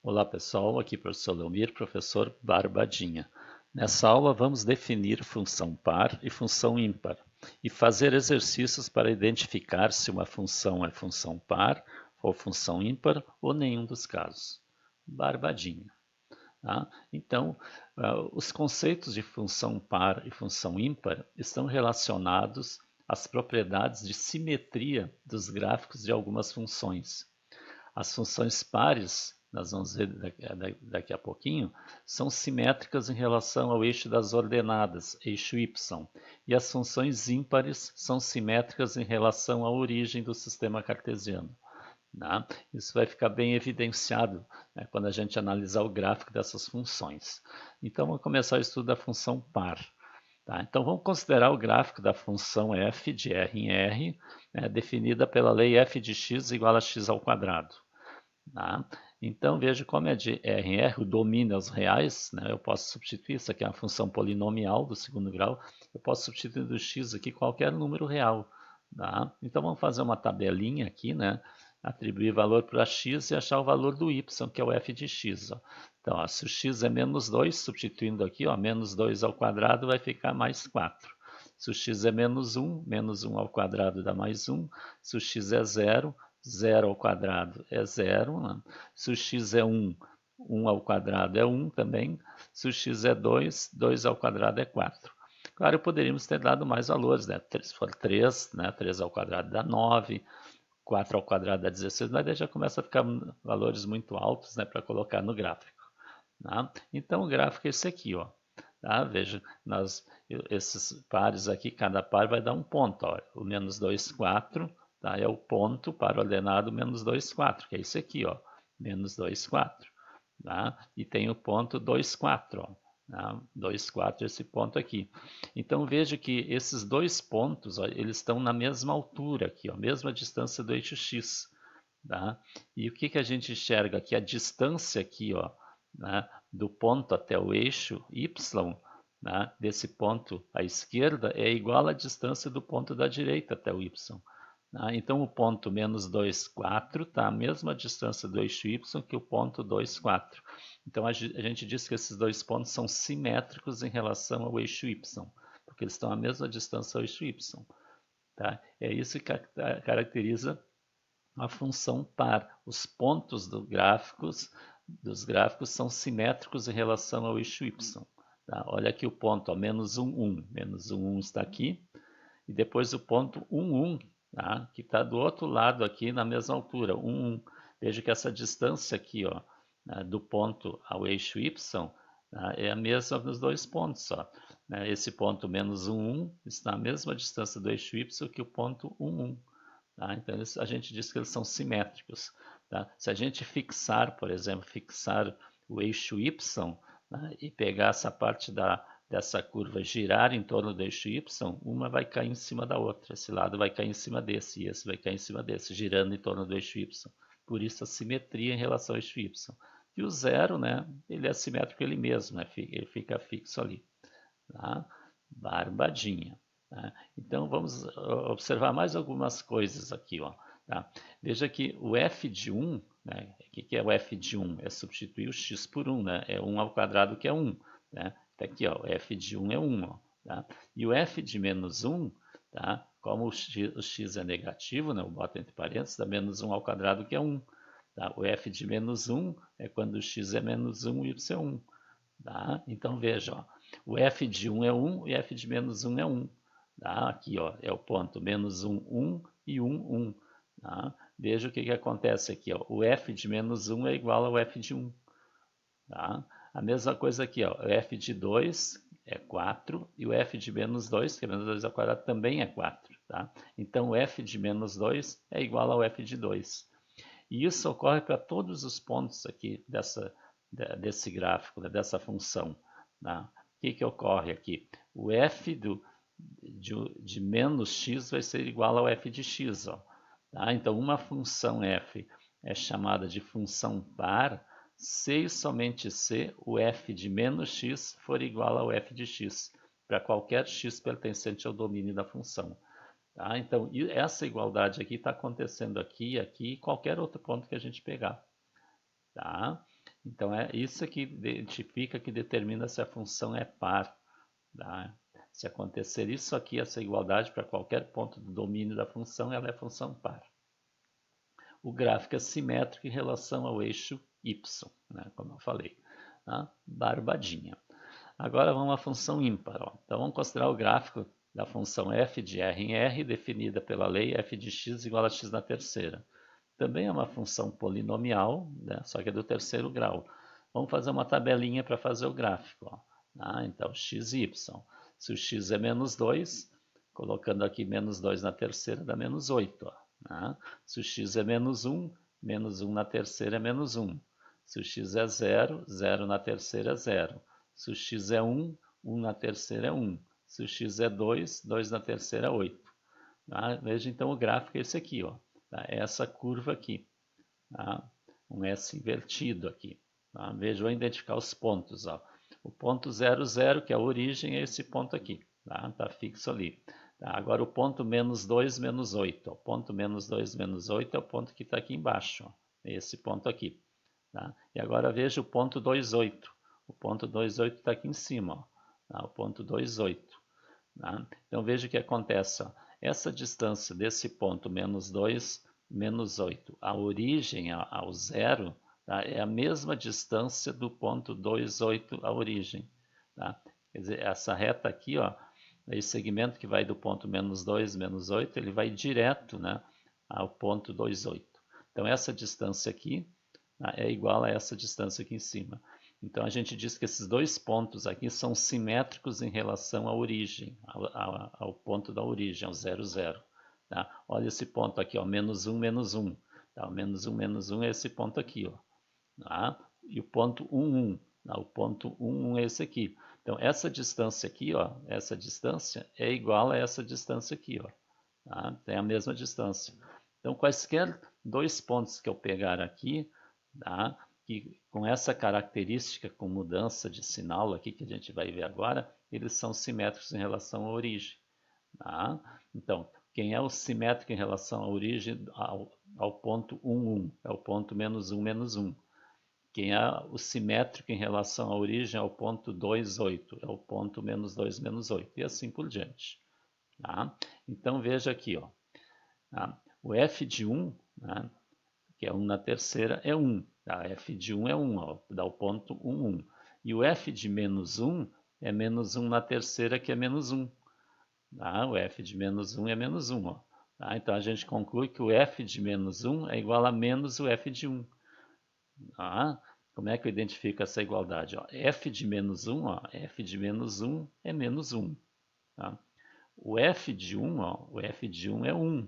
Olá pessoal, aqui professor Leomir, professor Barbadinha. Nessa aula vamos definir função par e função ímpar e fazer exercícios para identificar se uma função é função par ou função ímpar ou nenhum dos casos. Barbadinha. Tá? Então, os conceitos de função par e função ímpar estão relacionados às propriedades de simetria dos gráficos de algumas funções. As funções pares, nós vamos ver daqui a pouquinho, são simétricas em relação ao eixo das ordenadas, eixo y, e as funções ímpares são simétricas em relação à origem do sistema cartesiano. Né? Isso vai ficar bem evidenciado, né, quando a gente analisar o gráfico dessas funções. Então, vamos começar o estudo da função par. Tá? Então, vamos considerar o gráfico da função f de R em R, né, definida pela lei f de x igual a x ao quadrado. Tá? Então, veja como é de R em R, o domínio aos reais, né? Eu posso substituir, isso aqui é uma função polinomial do segundo grau, eu posso substituir do x aqui qualquer número real. Tá? Então, vamos fazer uma tabelinha aqui, né? Atribuir valor para x e achar o valor do y, que é o f de x. Ó. Então, ó, se o x é menos 2, substituindo aqui, ó, menos 2 ao quadrado vai ficar mais 4. Se o x é menos 1 ao quadrado dá mais 1. Se o x é 0, 0 ao quadrado é 0. Né? Se o x é 1, 1 ao quadrado é 1 também. Se o x é 2, 2 ao quadrado é 4. Claro, poderíamos ter dado mais valores, né? Se for 3, né? 3 ao quadrado dá 9, 4 ao quadrado dá 16, mas daí já começa a ficar valores muito altos, né, para colocar no gráfico. Tá? Então, o gráfico é esse aqui, ó. Tá? Veja, esses pares aqui, cada par vai dar um ponto. Ó. O menos 2, 4, tá? É o ponto para ordenado menos 2, 4, que é isso aqui, ó. Menos 2, 4. Tá? E tem o ponto 2, 4, ó. Tá? 2, 4, esse ponto aqui. Então veja que esses dois pontos, ó, eles estão na mesma altura aqui, ó, mesma distância do eixo x. Tá? E o que, que a gente enxerga aqui? A distância aqui, ó, né, do ponto até o eixo y, né, desse ponto à esquerda, é igual à distância do ponto da direita até o y. Né? Então, o ponto menos 2, 4 está a mesma distância do eixo y que o ponto 2, 4. Então, a gente diz que esses dois pontos são simétricos em relação ao eixo y, porque eles estão à mesma distância ao eixo y. Tá? É isso que caracteriza a função par. Os pontos dos gráficos são simétricos em relação ao eixo y. Tá? Olha aqui o ponto, ó, menos 1, 1. Menos 1, 1 está aqui. E depois o ponto 1, 1, tá? Que está do outro lado aqui na mesma altura, 1, 1. Veja que essa distância aqui, ó, né, do ponto ao eixo y, tá? É a mesma nos dois pontos. Ó, né? Esse ponto menos 1, 1 está à mesma distância do eixo y que o ponto 1, 1. Tá? Então, a gente diz que eles são simétricos. Tá? Se a gente fixar, por exemplo, fixar o eixo y, né, e pegar essa parte dessa curva, girar em torno do eixo y, uma vai cair em cima da outra. Esse lado vai cair em cima desse, e esse vai cair em cima desse, girando em torno do eixo y. Por isso a simetria em relação ao eixo y. E o zero, né, ele é simétrico ele mesmo, né, ele fica fixo ali. Tá? Barbadinha. Tá? Então vamos observar mais algumas coisas aqui. Ó, tá? Veja que o f de 1, né, o que é o f de 1? É substituir o x por 1, né? É 1 ao quadrado que é 1. Né? Tá aqui, ó, o f de 1 é 1. Ó, tá? E o f de menos 1, tá? Como o x é negativo, né, eu boto entre parênteses, dá menos 1 ao quadrado que é 1. Tá? O f de menos 1 é quando o x é menos 1 e y é 1. Tá? Então veja, ó, o f de 1 é 1 e f de menos 1 é 1. Tá? Aqui ó, é o ponto menos 1, 1 e 1, 1. Tá? Veja o que acontece aqui. Ó. O f de menos 1 é igual ao f de 1. Tá? A mesma coisa aqui. Ó. O f de 2 é 4 e o f de menos 2, que é menos 2 ao quadrado, também é 4. Tá? Então o f de menos 2 é igual ao f de 2. E isso ocorre para todos os pontos aqui desse gráfico, né, dessa função. Tá? O que ocorre aqui? O f de menos x vai ser igual ao f de x. Ó, tá? Então, uma função f é chamada de função par se e somente se o f de menos x for igual ao f de x, para qualquer x pertencente ao domínio da função. Tá? Então, essa igualdade aqui está acontecendo aqui, aqui e qualquer outro ponto que a gente pegar. Tá? Então é isso que identifica, que determina se a função é par. Tá? Se acontecer isso aqui, essa igualdade para qualquer ponto do domínio da função, ela é função par. O gráfico é simétrico em relação ao eixo y, né? Como eu falei. Tá? Barbadinha. Agora vamos à função ímpar. Ó. Então vamos considerar o gráfico da função f de r em r, definida pela lei f de x igual a x na terceira. Também é uma função polinomial, né? Só que é do terceiro grau. Vamos fazer uma tabelinha para fazer o gráfico. Ó. Ah, então, x e y. Se o x é menos 2, colocando aqui menos 2 na terceira, dá menos 8. Ó. Ah, se o x é menos 1 na terceira é menos 1. Se o x é 0, 0 na terceira é 0. Se o x é 1, 1 na terceira é 1. Se o x é 2, 2 na terceira é 8. Tá? Veja então o gráfico é esse aqui, ó. Tá? É essa curva aqui. Tá? Um S invertido aqui. Tá? Veja, vou identificar os pontos. Ó. O ponto 0, 0, que é a origem, é esse ponto aqui. Tá, tá fixo ali. Tá? Agora o ponto menos 2, menos 8. O ponto menos 2, menos 8 é o ponto que está aqui embaixo. Ó. É esse ponto aqui. Tá? E agora veja o ponto 2,8. O ponto 2,8 está aqui em cima. Ó. Tá? O ponto 2,8. Tá? Então veja o que acontece. Ó. Essa distância desse ponto menos 2, menos 8, a origem ao zero, tá? É a mesma distância do ponto 2,8 à origem. Tá? Quer dizer, essa reta aqui, ó, esse segmento que vai do ponto menos 2, menos 8, ele vai direto, né, ao ponto 2,8. Então essa distância aqui, tá, é igual a essa distância aqui em cima. Então a gente diz que esses dois pontos aqui são simétricos em relação à origem, ao ponto da origem, ao 0, 0. Tá? Olha esse ponto aqui, ó, menos 1, menos 1. Tá? O menos 1, menos 1 é esse ponto aqui. Ó. Tá? E o ponto 1, 1. Tá? O ponto 1, 1 é esse aqui. Então essa distância aqui, ó, essa distância é igual a essa distância aqui. Ó. Tá? Tem a mesma distância. Então quaisquer dois pontos que eu pegar aqui, tá? Que com essa característica, com mudança de sinal aqui que a gente vai ver agora, eles são simétricos em relação à origem. Tá? Então, quem é o simétrico em relação à origem, ao ponto 1, 1, é o ponto menos 1, menos 1. Quem é o simétrico em relação à origem é o ponto 2, 8, é o ponto menos 2, menos 8, e assim por diante. Tá? Então, veja aqui, ó, tá? O f de 1, né, que é 1 na terceira, é 1. Tá? F de 1 é 1, ó, dá o ponto 1, 1. E o f de menos 1 é menos 1 na terceira, que é menos 1. Tá? O f de menos 1 é menos 1. Ó. Tá? Então a gente conclui que o f de menos 1 é igual a menos o f de 1. Tá? Como é que eu identifico essa igualdade? Ó, f de menos 1, ó, f de menos 1 é menos 1. Tá? O f de 1, ó, o f de 1 é 1.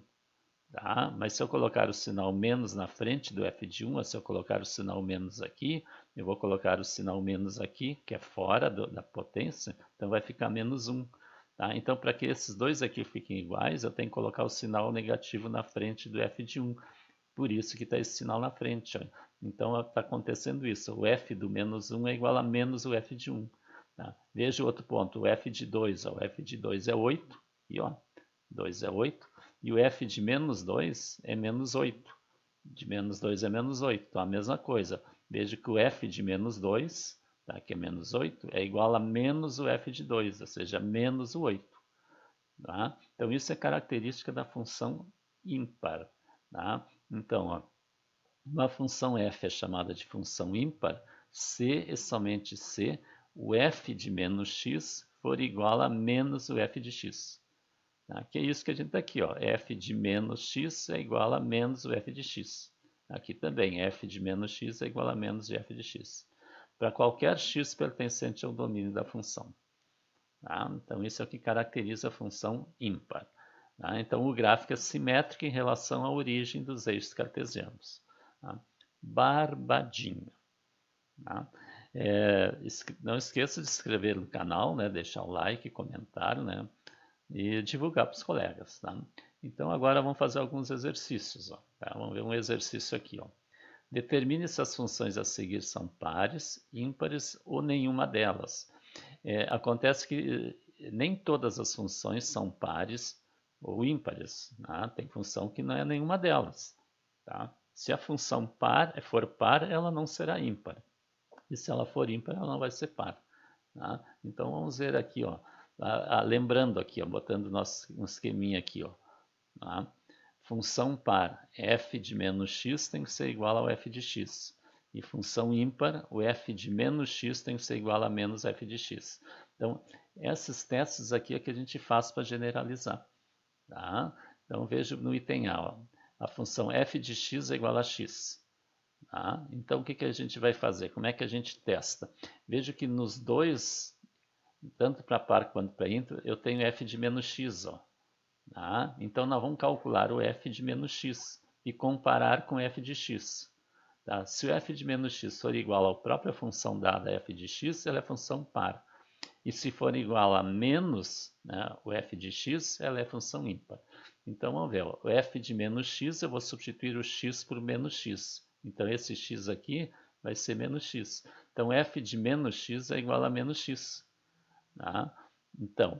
Tá? Mas se eu colocar o sinal menos na frente do f de 1, se eu colocar o sinal menos aqui, eu vou colocar o sinal menos aqui, que é fora da potência, então vai ficar menos 1. Tá? Então, para que esses dois aqui fiquem iguais, eu tenho que colocar o sinal negativo na frente do f de 1. Por isso que está esse sinal na frente. Ó. Então, está acontecendo isso. O f do menos 1 é igual a menos o f de 1. Tá? Veja o outro ponto, o f de 2. Ó. O f de 2 é 8, e ó, 2 é 8. E o f de menos 2 é menos 8. De menos 2 é menos 8. Então, a mesma coisa. Veja que o f de menos 2, tá, que é menos 8, é igual a menos o f de 2, ou seja, menos o 8. Tá? Então, isso é característica da função ímpar. Tá? Então, ó, uma função f é chamada de função ímpar se e somente se o f de menos x for igual a menos o f de x. Tá? Que é isso que a gente está aqui. Ó. F de menos x é igual a menos o f de x. Aqui também, f de menos x é igual a menos de f de x. Para qualquer x pertencente ao domínio da função. Tá? Então, isso é o que caracteriza a função ímpar. Tá? Então, o gráfico é simétrico em relação à origem dos eixos cartesianos. Tá? Barbadinha. Tá? Não esqueça de se inscrever no canal, né? Deixar o like, comentário, né? E divulgar para os colegas. Tá? Então, agora vamos fazer alguns exercícios. Ó, tá? Vamos ver um exercício aqui. Ó. Determine se as funções a seguir são pares, ímpares ou nenhuma delas. Acontece que nem todas as funções são pares ou ímpares. Tá? Tem função que não é nenhuma delas. Tá? Se a função for par, ela não será ímpar. e se ela for ímpar, ela não vai ser par. Tá? Então vamos ver aqui, ó, lembrando aqui, ó, botando um esqueminha aqui, ó, tá? Função par f de menos x tem que ser igual ao f de x. E função ímpar, o f de menos x tem que ser igual a menos f de x. Então, esses testes aqui é que a gente faz para generalizar. Tá? Então, veja no item A, ó, a função f de x é igual a x. Tá? Então, o que a gente vai fazer? Como é que a gente testa? Veja que nos dois, tanto para par quanto para ímpar, eu tenho f de menos x. Ó. Tá? Então, nós vamos calcular o f de menos x e comparar com f de x. Tá? Se o f de menos x for igual à própria função dada f de x, ela é função par. E se for igual a menos, né, o f de x, ela é função ímpar. Então, vamos ver. Ó, o f de menos x, eu vou substituir o x por menos x. Então, esse x aqui vai ser menos x. Então, f de menos x é igual a menos x. Tá? Então,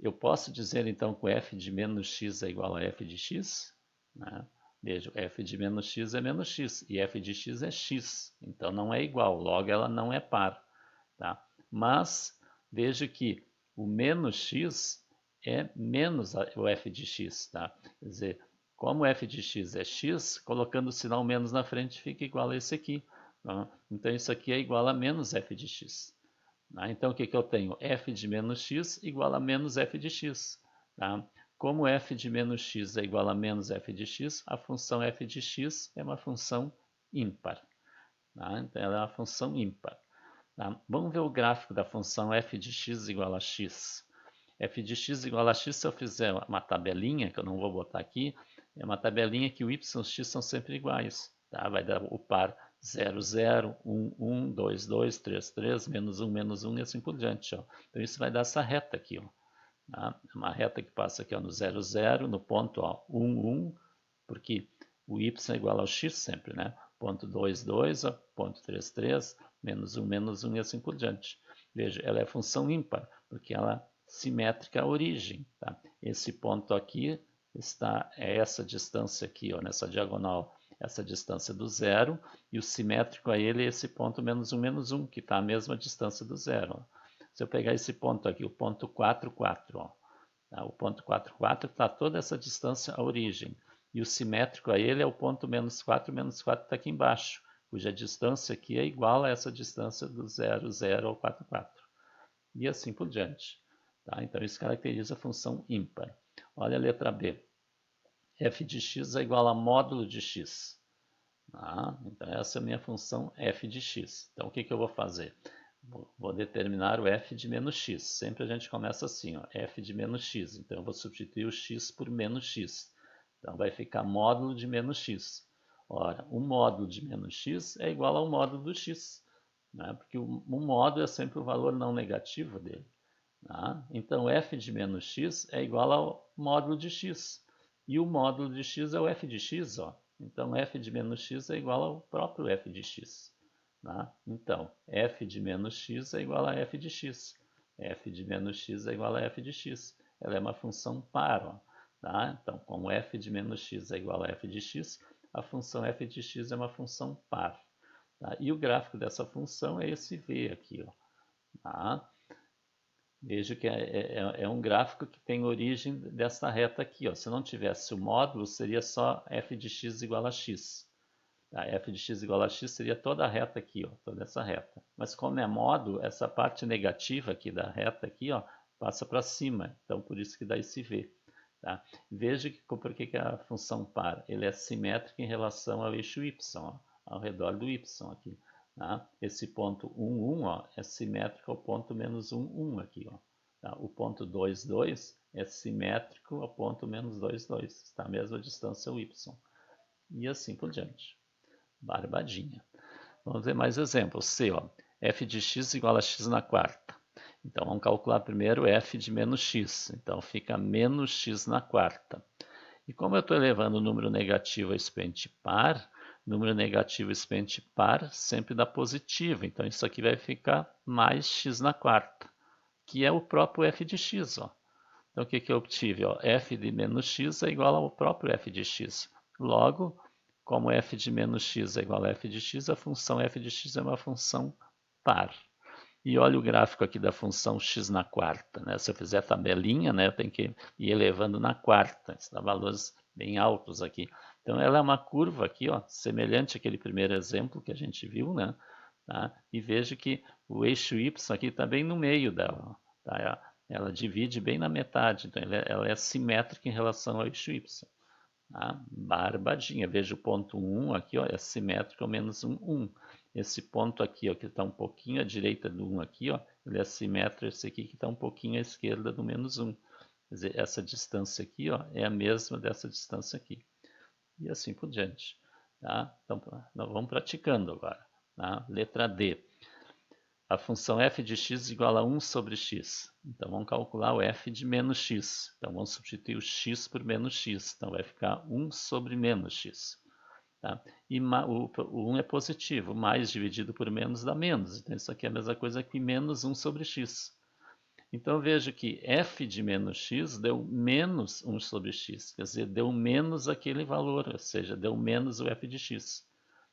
eu posso dizer então que o f de menos x é igual a f de x? Né? Veja, f de menos x é menos x e f de x é x. Então não é igual, logo ela não é par. Tá? Mas veja que o menos x é menos o f de x. Tá? Quer dizer, como o f de x é x, colocando o sinal menos na frente fica igual a esse aqui. Tá? Então isso aqui é igual a menos f de x. Então, o que eu tenho? F de menos x igual a menos f de x. Tá? Como f de menos x é igual a menos f de x, a função f de x é uma função ímpar. Tá? Então, ela é uma função ímpar. Tá? Vamos ver o gráfico da função f de x igual a x. F de x igual a x, se eu fizer uma tabelinha, que eu não vou botar aqui, é uma tabelinha que o y e o x são sempre iguais. Tá? Vai dar o par 0, 0, 1, 1, 2, 2, 3, 3, menos 1 e assim por diante. Ó. Então isso vai dar essa reta aqui. Ó. Tá? Uma reta que passa aqui ó, no 0, 0, no ponto ó, 1, 1, porque o y é igual ao x sempre, né? Ponto 2, 2, ó, ponto 3, 3, menos 1 e assim por diante. Veja, ela é função ímpar, porque ela é simétrica à origem. Tá? Esse ponto aqui é essa distância aqui, ó, nessa diagonal, essa distância do zero, e o simétrico a ele é esse ponto menos 1, que está a mesma distância do zero. Ó. Se eu pegar esse ponto aqui, o ponto 4, 4, ó, tá? O ponto 4, 4 está toda essa distância à origem. E o simétrico a ele é o ponto menos 4 está aqui embaixo, cuja distância aqui é igual a essa distância do 0, 0 ao 4, 4. E assim por diante. Tá? Então isso caracteriza a função ímpar. Olha a letra B. f de x é igual a módulo de x. Tá? Então essa é a minha função f de x. Então o que eu vou fazer? Vou determinar o f de menos x. Sempre a gente começa assim, ó, f de menos x. Então eu vou substituir o x por menos x. Então vai ficar módulo de menos x. Ora, o módulo de menos x é igual ao módulo do x. Né? Porque o módulo é sempre o valor não negativo dele. Tá? Então f de menos x é igual ao módulo de x. E o módulo de x é o f de x. Ó. Então f de menos x é igual ao próprio f de x. Tá? Então f de menos x é igual a f de x. F de menos x é igual a f de x. Ela é uma função par. Ó. Tá? Então, como f de menos x é igual a f de x, a função f de x é uma função par. Tá? E o gráfico dessa função é esse v aqui. Ó. Tá? Veja que é um gráfico que tem origem dessa reta aqui. Ó. Se não tivesse o módulo, seria só f de x igual a x. Tá? F de x igual a x seria toda a reta aqui, ó, toda essa reta. Mas como é módulo, essa parte negativa aqui da reta aqui, ó, passa para cima. Então, por isso que dá esse v. Tá? Veja por que a função par ele é simétrica em relação ao eixo y, ó, ao redor do y aqui. Tá? Esse ponto 1, 1 ó, é simétrico ao ponto menos 1, 1 aqui. Ó. Tá? O ponto 2, 2 é simétrico ao ponto menos 2, 2. Está a mesma distância ao y. E assim por diante. Barbadinha. Vamos ver mais exemplos. C, ó, f de x igual a x na quarta. Então, vamos calcular primeiro f de menos x. Então, fica menos x na quarta. E como eu estou elevando o número negativo a expoente par, número negativo a expoente par sempre dá positivo. Então, isso aqui vai ficar mais x na quarta, que é o próprio f de x. Ó. Então, o que eu obtive? Ó? F de menos x é igual ao próprio f de x. Logo, como f de menos x é igual a f de x, a função f de x é uma função par. E olha o gráfico aqui da função x na quarta, né? Se eu fizer tabelinha, né, eu tenho que ir elevando na quarta, dá valores bem altos aqui. Então ela é uma curva aqui, ó, semelhante àquele primeiro exemplo que a gente viu, né? Tá? E veja que o eixo y aqui está bem no meio dela, tá? Ela divide bem na metade, então ela é simétrica em relação ao eixo y. Tá? Barbadinha, veja o ponto 1 aqui, ó, é simétrico ao menos 1, 1. Esse ponto aqui, ó, que está um pouquinho à direita do 1 aqui, ó, ele é simétrico a esse aqui que está um pouquinho à esquerda do menos 1. Quer dizer, essa distância aqui, ó, é a mesma dessa distância aqui. E assim por diante. Tá? Então, nós vamos praticando agora. Tá? Letra D. A função f de x igual a 1 sobre x. Então, vamos calcular o f de menos x. Então, vamos substituir o x por menos x. Então, vai ficar 1 sobre menos x. Tá? E o 1 é positivo. Mais dividido por menos dá menos. Então, isso aqui é a mesma coisa que menos 1 sobre x. Então, veja que f de menos x deu menos 1 sobre x. Quer dizer, deu menos aquele valor. Ou seja, deu menos o f de x.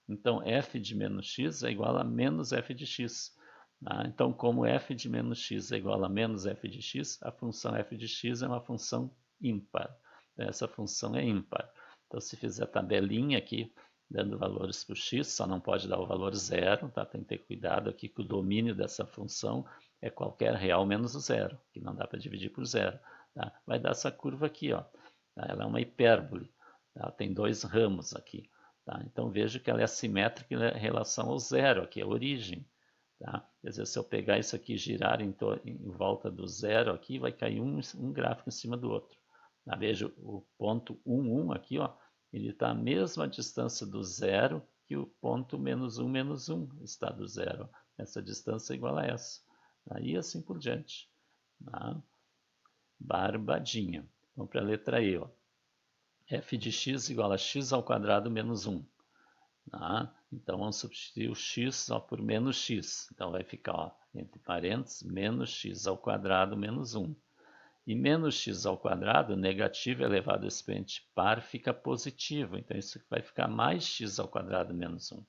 Então, f de menos x é igual a menos f de x. Tá? Então, como f de menos x é igual a menos f de x, a função f de x é uma função ímpar. Então, essa função é ímpar. Então, se fizer tabelinha aqui, dando valores para o x, só não pode dar o valor zero, tá? Tem que ter cuidado aqui que o domínio dessa função é qualquer real menos o zero, que não dá para dividir por zero. Tá? Vai dar essa curva aqui, ó. Tá? Ela é uma hipérbole. Tá? Tem dois ramos aqui. Tá? Então, veja que ela é assimétrica em relação ao zero, aqui é a origem. Tá? Quer dizer, se eu pegar isso aqui e girar em volta do zero aqui, vai cair um gráfico em cima do outro. Tá? Veja o ponto 1, 1 aqui, ó, ele está à mesma distância do zero que o ponto menos 1 está do zero. Essa distância é igual a essa. Aí assim por diante. Tá? Barbadinha. Vamos para a letra E. Ó. f de x igual a x ao quadrado menos 1. Tá? Então, vamos substituir o x ó, por menos x. Então, vai ficar, ó, entre parênteses, menos x ao quadrado menos 1. E menos x ao quadrado, negativo elevado a expoente par, fica positivo. Então, isso vai ficar mais x ao quadrado menos 1.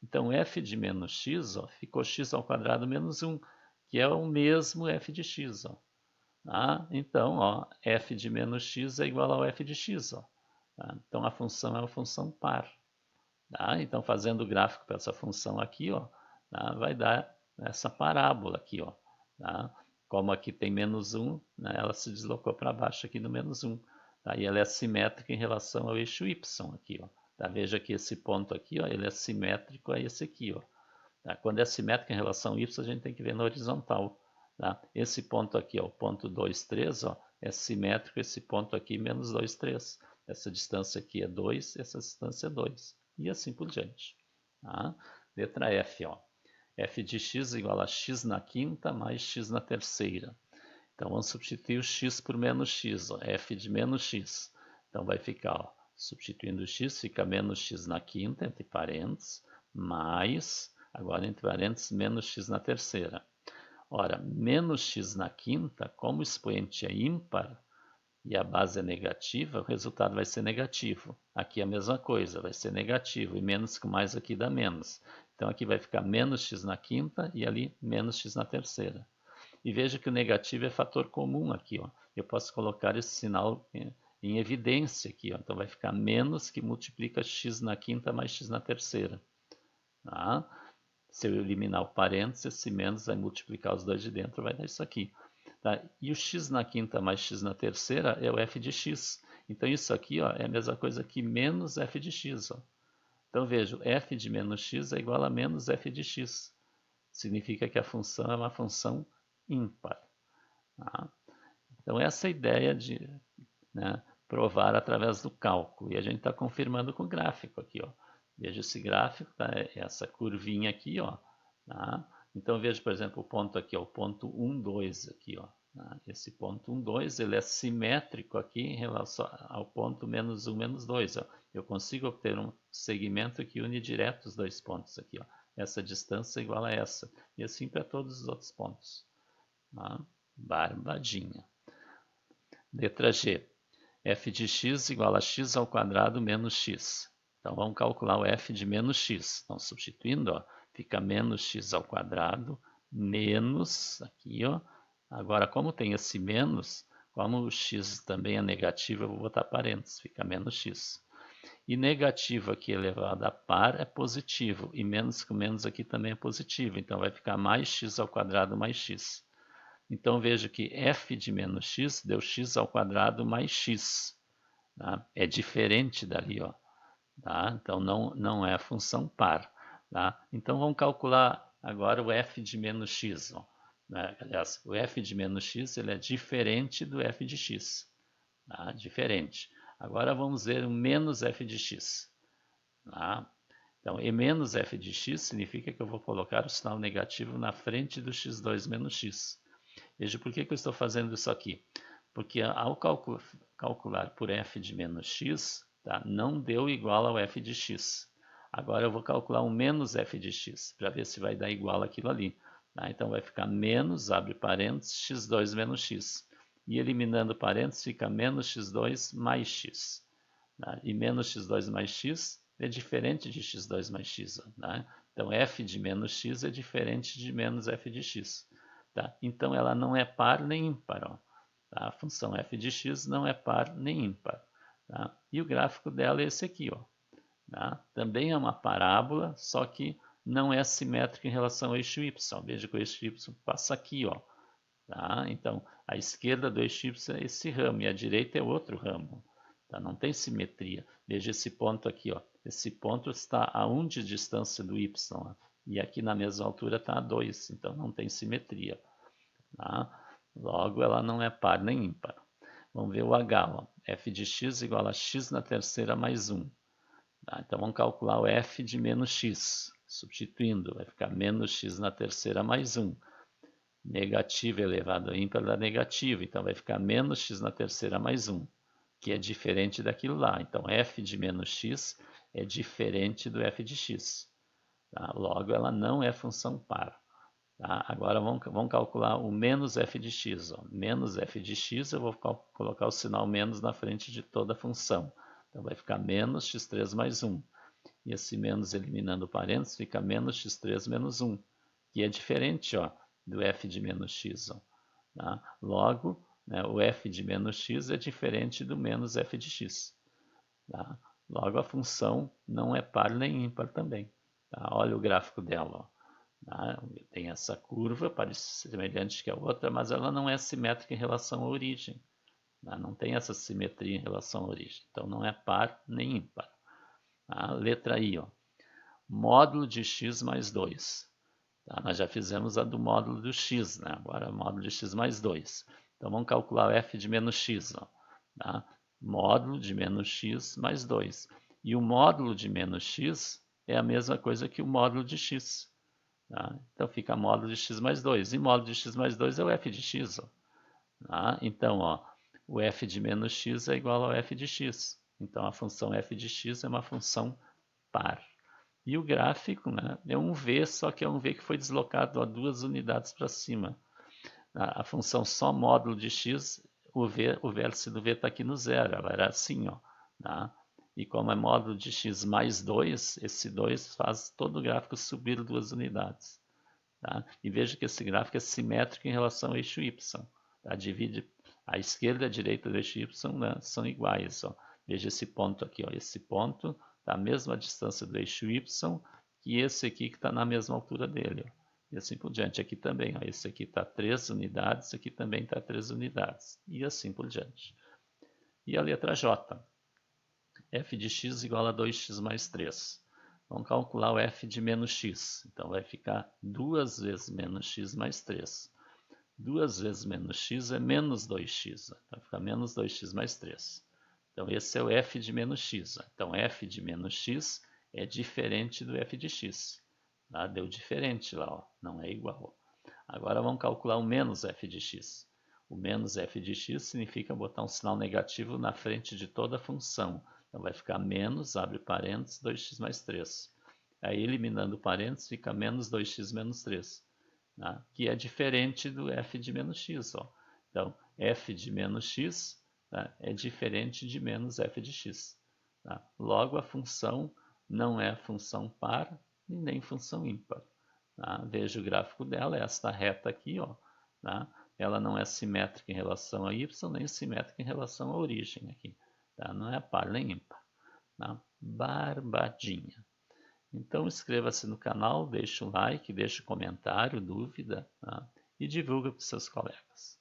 Então, f de menos x ó, ficou x ao quadrado menos 1, que é o mesmo f de x. Ó. Tá? Então, ó, f de menos x é igual ao f de x. Ó. Tá? Então, a função é uma função par. Tá? Então, fazendo o gráfico para essa função aqui, ó, tá? Vai dar essa parábola aqui. Ó, tá? Como aqui tem menos 1, né, ela se deslocou para baixo aqui no menos 1. Tá? E ela é simétrica em relação ao eixo y aqui. Ó, tá? Veja que esse ponto aqui, ó, ele é simétrico a esse aqui. Ó, tá? Quando é simétrico em relação ao y, a gente tem que ver na horizontal. Tá? Esse ponto aqui, ó, o ponto 2, 3, ó, é simétrico a esse ponto aqui, menos 2, 3. Essa distância aqui é 2, essa distância é 2. E assim por diante. Tá? Letra F, ó. f de x igual a x na quinta mais x na terceira. Então, vamos substituir o x por menos x, ó, f de menos x. Então, vai ficar, ó, substituindo o x, fica menos x na quinta, entre parênteses, mais, agora entre parênteses, menos x na terceira. Ora, menos x na quinta, como o expoente é ímpar, e a base é negativa, o resultado vai ser negativo. Aqui é a mesma coisa, vai ser negativo, e menos com mais aqui dá menos. Então aqui vai ficar menos x na quinta e ali menos x na terceira. E veja que o negativo é fator comum aqui. Ó. Eu posso colocar esse sinal em evidência aqui. Ó. Então vai ficar menos que multiplica x na quinta mais x na terceira. Tá? Se eu eliminar o parênteses, esse menos vai multiplicar os dois de dentro, vai dar isso aqui. Tá? E o x na quinta mais x na terceira é o f de x. Então isso aqui ó, é a mesma coisa que menos f de x. Ó. Então veja, f de menos x é igual a menos f de x. Significa que a função é uma função ímpar. Tá? Então essa é a ideia de, né, provar através do cálculo. E a gente está confirmando com o gráfico aqui. Ó. Veja esse gráfico, tá? Essa curvinha aqui. Ó, tá? Então veja, por exemplo, o ponto aqui, ó, o ponto 1, 2 aqui. Ó, tá? Esse ponto 1, 2 ele é simétrico aqui em relação ao ponto menos 1, menos 2. Ó. Eu consigo obter um segmento que une direto os dois pontos aqui. Ó. Essa distância é igual a essa. E assim para todos os outros pontos. Tá? Barbadinha. Letra G. f de x igual a x ao quadrado menos x. Então vamos calcular o f de menos x. Então substituindo, ó, fica menos x ao quadrado menos, aqui ó, agora como tem esse menos, como o x também é negativo, eu vou botar parênteses, fica menos x. E negativo aqui elevado a par é positivo, e menos com menos aqui também é positivo, então vai ficar mais x ao quadrado mais x. Então veja que f de menos x deu x ao quadrado mais x. Tá? É diferente dali, ó. Tá? Então não é a função par. Tá? Então vamos calcular agora o f de menos x. Ó. Aliás, o f de menos x ele é diferente do f de x. Tá? Diferente. Agora vamos ver o menos f de x. Tá? Então, e menos f de x significa que eu vou colocar o sinal negativo na frente do x2 menos x. Veja por que eu estou fazendo isso aqui. Porque ao calcular por f de menos x, tá, não deu igual ao f de x. Agora eu vou calcular um menos f de x, para ver se vai dar igual aquilo ali. Tá? Então vai ficar menos, abre parênteses, x2 menos x. E eliminando parênteses, fica menos x2 mais x. Tá? E menos x2 mais x é diferente de x2 mais x. Tá? Então f de menos x é diferente de menos f de x. Tá? Então ela não é par nem ímpar. Ó. Tá? A função f de x não é par nem ímpar. Tá? E o gráfico dela é esse aqui. Ó. Tá? Também é uma parábola, só que não é simétrica em relação ao eixo y. Veja que o eixo y passa aqui. Ó. Tá? Então a esquerda do eixo y é esse ramo e a direita é outro ramo. Tá? Não tem simetria. Veja esse ponto aqui. Ó. Esse ponto está a 1 de distância do y. Ó. E aqui na mesma altura está a 2, então não tem simetria. Tá? Logo, ela não é par nem ímpar. Vamos ver o h. Ó. F de x igual a x na terceira mais 1. Tá? Então vamos calcular o f de menos x. Substituindo, vai ficar menos x na terceira mais 1. Negativo elevado a ímpar dá negativo, então vai ficar menos x na terceira mais 1, que é diferente daquilo lá. Então f de menos x é diferente do f de x. Tá? Logo, ela não é função par. Tá? Agora vamos calcular o menos f de x. Ó. Menos f de x, eu vou colocar o sinal menos na frente de toda a função. Então vai ficar menos x3 mais 1. E esse menos eliminando parênteses, fica menos x3 menos 1, que é diferente ó, do f de menos x. Ó. Tá? Logo, né, o f de menos x é diferente do menos f de x. Tá? Logo, a função não é par nem ímpar também. Tá? Olha o gráfico dela. Ó. Tá? Tem essa curva, parece semelhante que a outra, mas ela não é simétrica em relação à origem. Tá? Não tem essa simetria em relação à origem. Então, não é par nem ímpar. Tá? Letra I. Ó. Módulo de x mais 2. Tá? Nós já fizemos a do módulo do x, né? Agora módulo de x mais 2. Então vamos calcular o f de menos x. Ó. Tá? Módulo de menos x mais 2. E o módulo de menos x é a mesma coisa que o módulo de x. Tá? Então fica módulo de x mais 2. E módulo de x mais 2 é o f de x. Ó. Tá? Então, ó, o f de menos x é igual ao f de x. Então a função f de x é uma função par. E o gráfico né, é um V, só que é um V que foi deslocado a 2 unidades para cima. A função só módulo de x, o vértice do V está aqui no zero, ela era assim. Ó, tá? E como é módulo de x mais 2, esse 2 faz todo o gráfico subir 2 unidades. Tá? E veja que esse gráfico é simétrico em relação ao eixo y. Tá? Divide a esquerda e a direita do eixo y né, são iguais. Ó. Veja esse ponto aqui. Ó. Esse ponto está à mesma distância do eixo y que esse aqui que está na mesma altura dele. Ó. E assim por diante. Aqui também. Ó. Esse aqui está 3 unidades, aqui também está 3 unidades. E assim por diante. E a letra J. f de x igual a 2x mais 3. Vamos calcular o f de menos x. Então vai ficar 2 vezes menos x mais 3. 2 vezes menos x é menos 2x. Então vai ficar menos 2x mais 3. Então esse é o f de menos x. Então f de menos x é diferente do f de x. Tá? Deu diferente lá, ó. Não é igual. Agora vamos calcular o menos f de x. O menos f de x significa botar um sinal negativo na frente de toda a função. Então vai ficar menos, abre parênteses, 2x mais 3. Aí eliminando parênteses fica menos 2x menos 3. Tá? Que é diferente do f de menos x. Ó. Então f de menos x tá? É diferente de menos f de x. Tá? Logo, a função não é função par e nem função ímpar. Tá? Veja o gráfico dela, é esta reta aqui, ó, tá? Ela não é simétrica em relação a y, nem simétrica em relação à origem aqui. Tá? Não é par nem ímpar. Tá? Barbadinha. Então inscreva-se no canal, deixe o like, deixe um comentário, dúvida, tá? E divulga para os seus colegas.